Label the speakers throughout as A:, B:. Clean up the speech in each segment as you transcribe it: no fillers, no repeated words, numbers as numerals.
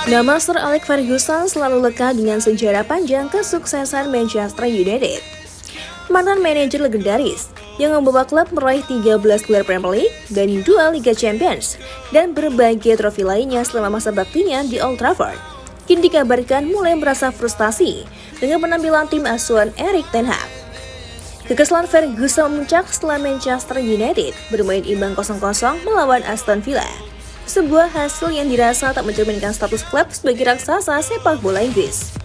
A: Nama Sir Alex Ferguson selalu lekat dengan sejarah panjang kesuksesan Manchester United. Mantan manajer legendaris yang membawa klub meraih 13 gelar Premier League dan 2 Liga Champions dan berbagai trofi lainnya selama masa baktinya di Old Trafford. Kini dikabarkan mulai merasa frustasi dengan penampilan tim asuhan Erik ten Hag. Kekesalan Ferguson memuncak setelah Manchester United bermain imbang 0-0 melawan Aston Villa. Sebuah hasil yang dirasa tak mencerminkan status klub sebagai raksasa sepak bola Inggris.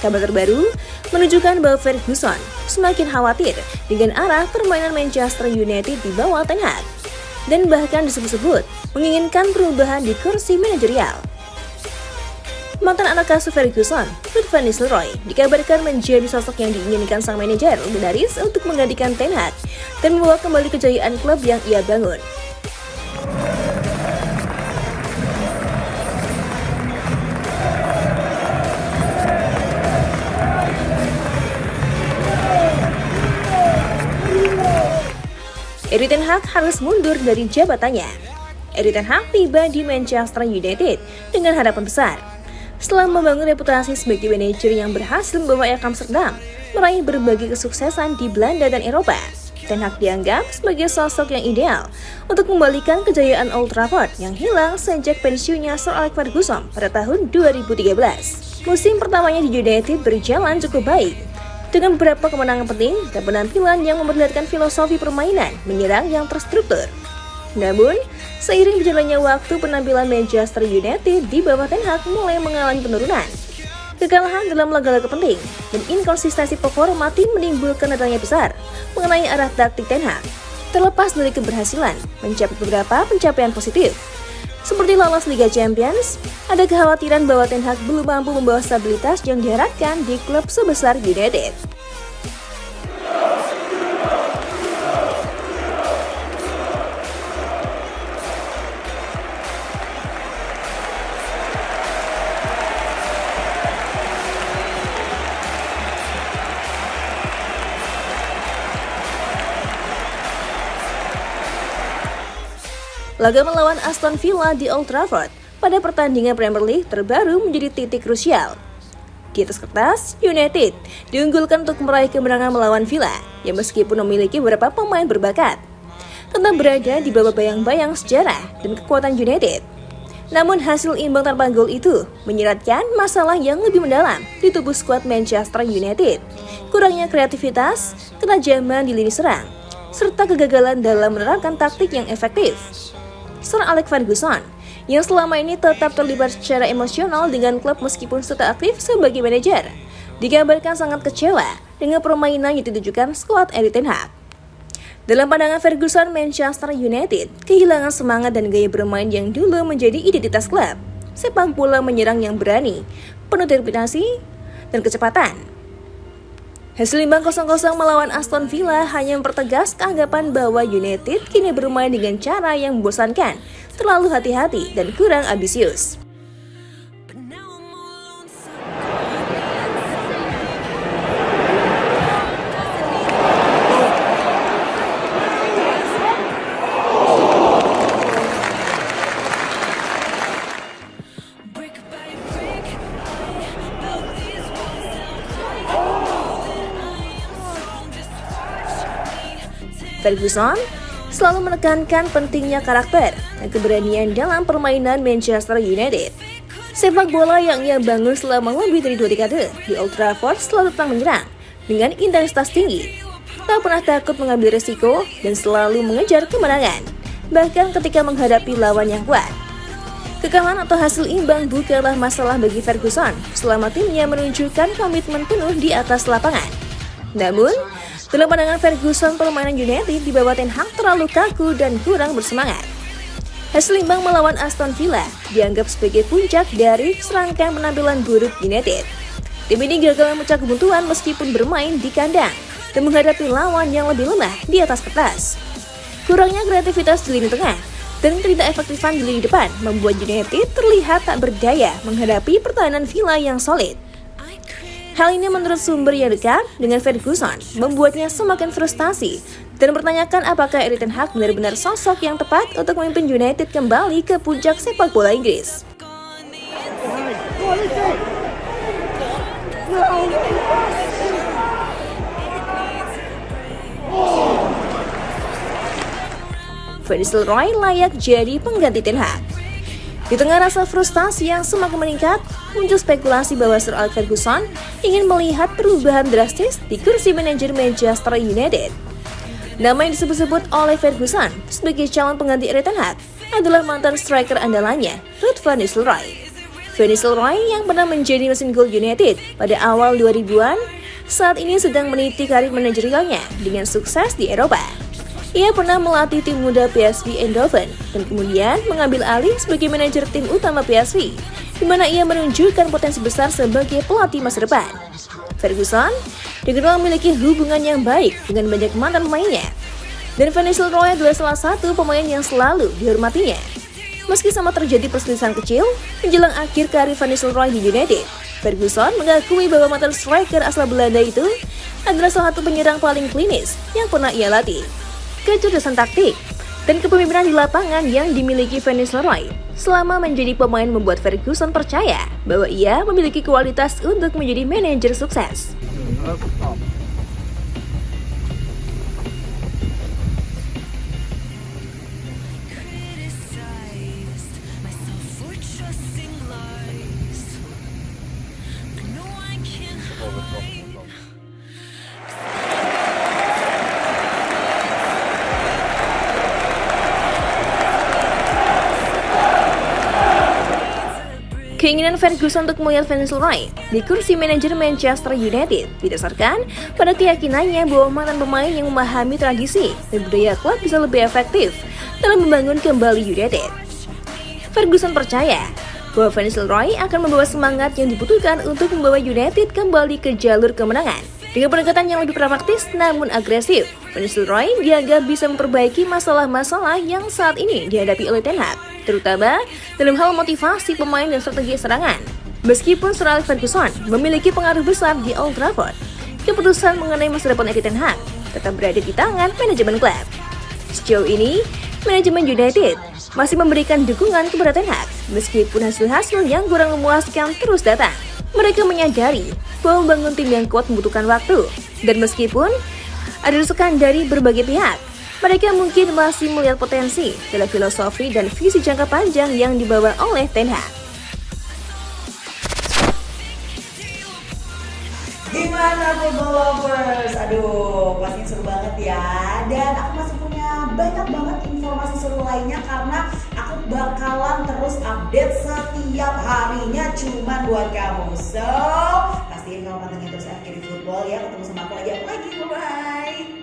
A: Kabar terbaru menunjukkan bahwa Ferguson semakin khawatir dengan arah permainan Manchester United di bawah Ten Hag dan bahkan disebut-sebut menginginkan perubahan di kursi manajerial. Mantan anak asuh Ferguson, Ruud van Nistelrooy, dikabarkan menjadi sosok yang diinginkan sang manajer legendaris untuk menggantikan Ten Hag dan membawa kembali kejayaan klub yang ia bangun. Erik ten Hag harus mundur dari jabatannya. Erik ten Hag tiba di Manchester United dengan harapan besar. Setelah membangun reputasi sebagai manajer yang berhasil membawa AEK Amsterdam meraih berbagai kesuksesan di Belanda dan Eropa, Ten Hag dianggap sebagai sosok yang ideal untuk membalikan kejayaan Old Trafford yang hilang sejak pensiunnya Sir Alex Ferguson pada tahun 2013. Musim pertamanya di United berjalan cukup baik, dengan beberapa kemenangan penting dan penampilan yang memperlihatkan filosofi permainan menyerang yang terstruktur. Namun, seiring berjalannya waktu, penampilan Manchester United di bawah Ten Hag mulai mengalami penurunan. Kekalahan dalam laga-laga penting dan inkonsistensi performa tim menimbulkan tanya besar mengenai arah taktik Ten Hag. Terlepas dari keberhasilan mencapai beberapa pencapaian positif, seperti lolos Liga Champions, ada kekhawatiran bahwa Ten Hag belum mampu membawa stabilitas yang diharapkan di klub sebesar United. Laga melawan Aston Villa di Old Trafford pada pertandingan Premier League terbaru menjadi titik krusial. Di atas kertas, United diunggulkan untuk meraih kemenangan melawan Villa yang meskipun memiliki beberapa pemain berbakat, tetap berada di bawah bayang-bayang sejarah dan kekuatan United. Namun hasil imbang tanpa gol itu menyiratkan masalah yang lebih mendalam di tubuh skuad Manchester United, kurangnya kreativitas, ketajaman di lini serang, serta kegagalan dalam menerapkan taktik yang efektif. Sir Alex Ferguson yang selama ini tetap terlibat secara emosional dengan klub meskipun tetap aktif sebagai manajer, dikabarkan sangat kecewa dengan permainan yang ditujukan skuad Erik ten Hag. Dalam pandangan Ferguson, Manchester United kehilangan semangat dan gaya bermain yang dulu menjadi identitas klub. Sepak bola menyerang yang berani, penuh determinasi dan kecepatan. Hasil imbang 0-0 melawan Aston Villa hanya mempertegas keanggapan bahwa United kini bermain dengan cara yang membosankan, terlalu hati-hati dan kurang ambisius. Ferguson selalu menekankan pentingnya karakter dan keberanian dalam permainan Manchester United. Sepak bola yang ia bangun selama lebih dari 2 dekade di Old Trafford selalu tentang menyerang dengan intensitas tinggi, tak pernah takut mengambil resiko dan selalu mengejar kemenangan, bahkan ketika menghadapi lawan yang kuat. Kekalahan atau hasil imbang bukanlah masalah bagi Ferguson selama timnya menunjukkan komitmen penuh di atas lapangan. Namun, dalam pandangan Ferguson, permainan United di bawah Ten Hag terlalu kaku dan kurang bersemangat. Hasil imbang melawan Aston Villa dianggap sebagai puncak dari serangkaian penampilan buruk United. Tim ini gagal memecah kebuntuan meskipun bermain di kandang dan menghadapi lawan yang lebih lemah di atas kertas. Kurangnya kreativitas di lini tengah dan tidak efektifan di lini depan membuat United terlihat tak berdaya menghadapi pertahanan Villa yang solid. Hal ini menurut sumber yang dekat dengan Ferguson membuatnya semakin frustasi dan mempertanyakan apakah Erik ten Hag benar-benar sosok yang tepat untuk memimpin United kembali ke puncak sepak bola Inggris. Van Nistelrooy layak jadi pengganti Ten Hag. Di tengah rasa frustasi yang semakin meningkat, muncul spekulasi bahwa Sir Alex Ferguson ingin melihat perubahan drastis di kursi manajer Manchester United. Nama yang disebut-sebut oleh Ferguson sebagai calon pengganti Erik ten Hag adalah mantan striker andalannya, Ruud van Nistelrooy. Van Nistelrooy yang pernah menjadi mesin gol United pada awal 2000-an, saat ini sedang meniti karir manajerialnya dengan sukses di Eropa. Ia pernah melatih tim muda PSV Eindhoven dan kemudian mengambil alih sebagai manajer tim utama PSV, di mana ia menunjukkan potensi besar sebagai pelatih masa depan. Ferguson dikenal memiliki hubungan yang baik dengan banyak mantan pemainnya, dan Van Nistelrooy adalah salah satu pemain yang selalu dihormatinya. Meski sama terjadi perselisihan kecil menjelang akhir karir Van Nistelrooy di United, Ferguson mengakui bahwa mantan striker asal Belanda itu adalah salah satu penyerang paling klinis yang pernah ia latih. Kecerdasan taktik dan kepemimpinan di lapangan yang dimiliki Van Nistelrooy selama menjadi pemain membuat Ferguson percaya bahwa ia memiliki kualitas untuk menjadi manajer sukses. Keinginan Ferguson untuk melihat Van Nistelrooy di kursi manajer Manchester United didasarkan pada keyakinannya bahwa mantan pemain yang memahami tradisi dan budaya klub bisa lebih efektif dalam membangun kembali United. Ferguson percaya bahwa Van Nistelrooy akan membawa semangat yang dibutuhkan untuk membawa United kembali ke jalur kemenangan. Dengan pendekatan yang lebih pragmatis namun agresif, Van Nistelrooy dianggap bisa memperbaiki masalah-masalah yang saat ini dihadapi oleh Ten Hag, terutama dalam hal motivasi pemain dan strategi serangan. Meskipun Sir Alex Ferguson memiliki pengaruh besar di Old Trafford, keputusan mengenai masa depan Erik ten Hag tetap berada di tangan manajemen klub. Sejauh ini, manajemen United masih memberikan dukungan kepada Ten Hag, meskipun hasil-hasil yang kurang memuaskan terus datang. Mereka menyadari bahwa membangun tim yang kuat membutuhkan waktu, dan meskipun ada desakan dari berbagai pihak, mereka mungkin masih melihat potensi dalam filosofi dan visi jangka panjang yang dibawa oleh Ten Hag.
B: Gimana football lovers? Aduh, pasti seru banget ya. Dan aku masih punya banyak banget informasi seru lainnya karena aku bakalan terus update setiap harinya cuma buat kamu. So, pastiin kamu pantengin terus FKD Football ya. Ketemu sama aku lagi. Bye.